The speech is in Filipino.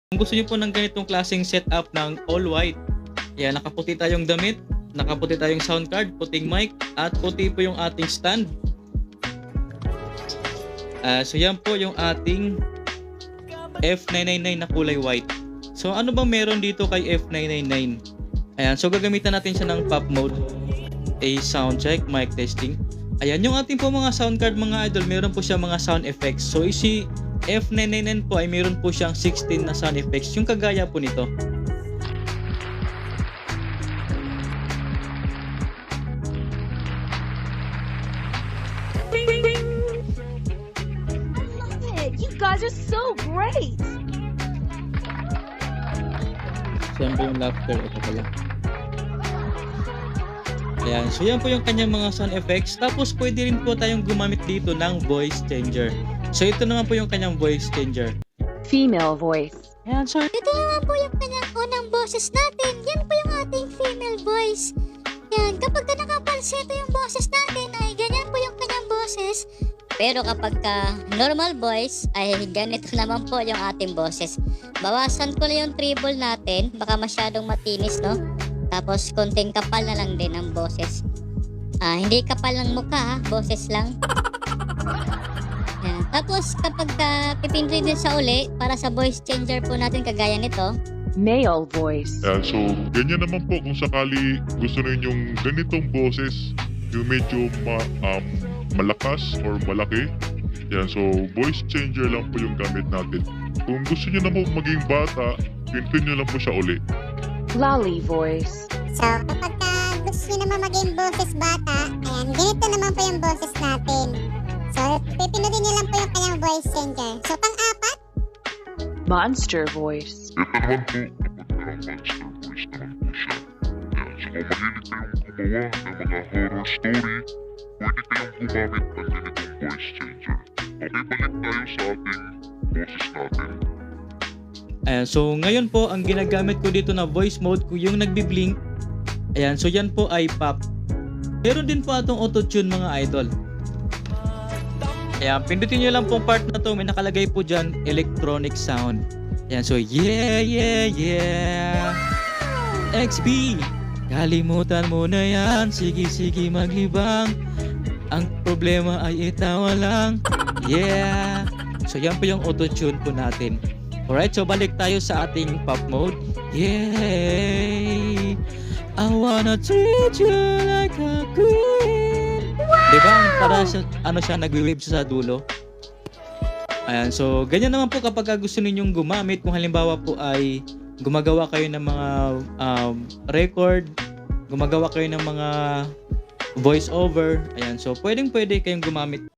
Kung gusto niyo po ng ganitong klaseng setup ng all white, yan, nakaputi tayong damit, nakaputi tayong sound card, puting mic, at puti po yung ating stand. So yan po yung ating F999 na kulay white. So ano bang meron dito kay F999? Ayan, so gagamitan natin siya ng pop mode. A sound check, mic testing. Ayan, yung ating po mga sound card mga idol, meron po siya mga sound effects. So si F999 po ay meron po siyang 16 na sound effects, yung kagaya po nito. You guys are so great! So yan po yung laughter. Ito pala. Ayan, so yan po yung kanyang mga sound effects. Tapos pwede rin po tayong gumamit dito ng voice changer. So ito naman po yung kanyang voice changer. Female voice. Ayan, so Ito naman po yung kanyang unang boses natin. Yan po yung ating female voice. Yan, kapag ka nakapanseto yung boses natin ay ganyan po yung kanyang boses. Pero kapag ka normal voice ay ganito naman po yung ating boses. Bawasan ko na yung treble natin. Baka masyadong matinis, no? Tapos konting kapal na lang din ang boses. Hindi kapal ng mukha, boses lang. Yan. Tapos kapag pipindrin din sa uli para sa voice changer po natin kagaya nito. Male voice. Yan, so ganyan naman po kung sakali gusto nyo yung ganitong boses, yung medyo malakas or malaki. Yan, so voice changer lang po yung gamit natin. Kung gusto nyo naman maging bata, pinpin nyo lang po siya uli. Lolly voice. So, kapag gusto nyo naman maging boses bata, ayan, ganito naman po yung boses natin. So, pipindutin nyo lang po yung kanyang voice changer. So, pang-apat, Monster voice. Ito naman po, kapag monster voice naman po siya. Yan, so kung mahilig kayong gumawa ng mga horror story, pwede kayong gumamit ng ganitong voice changer. Okay, balik tayo sa ating boses natin. ayan, so ngayon po ang ginagamit ko dito na voice mode ko yung nagbi-blink. Ayan, so yan po ay pop. Meron din po atong auto-tune mga idol. Ayan, pindutin nyo lang pong part na to. May nakalagay po dyan, electronic sound. Ayan, so yeah, yeah, yeah. XP, kalimutan mo na yan. Sige, sige, maglibang. Ang problema ay itawa lang. Yeah. So yan po yung auto-tune po natin. Alright, so balik tayo sa ating pop mode. Yay! I wanna treat you like a queen. Diba? Para siya, nagwi-wave siya sa dulo. Ayan, so ganyan naman po kapag gusto ninyong gumamit. Kung halimbawa po ay gumagawa kayo ng mga record, gumagawa kayo ng mga voice over. Ayan, so pwedeng kayong gumamit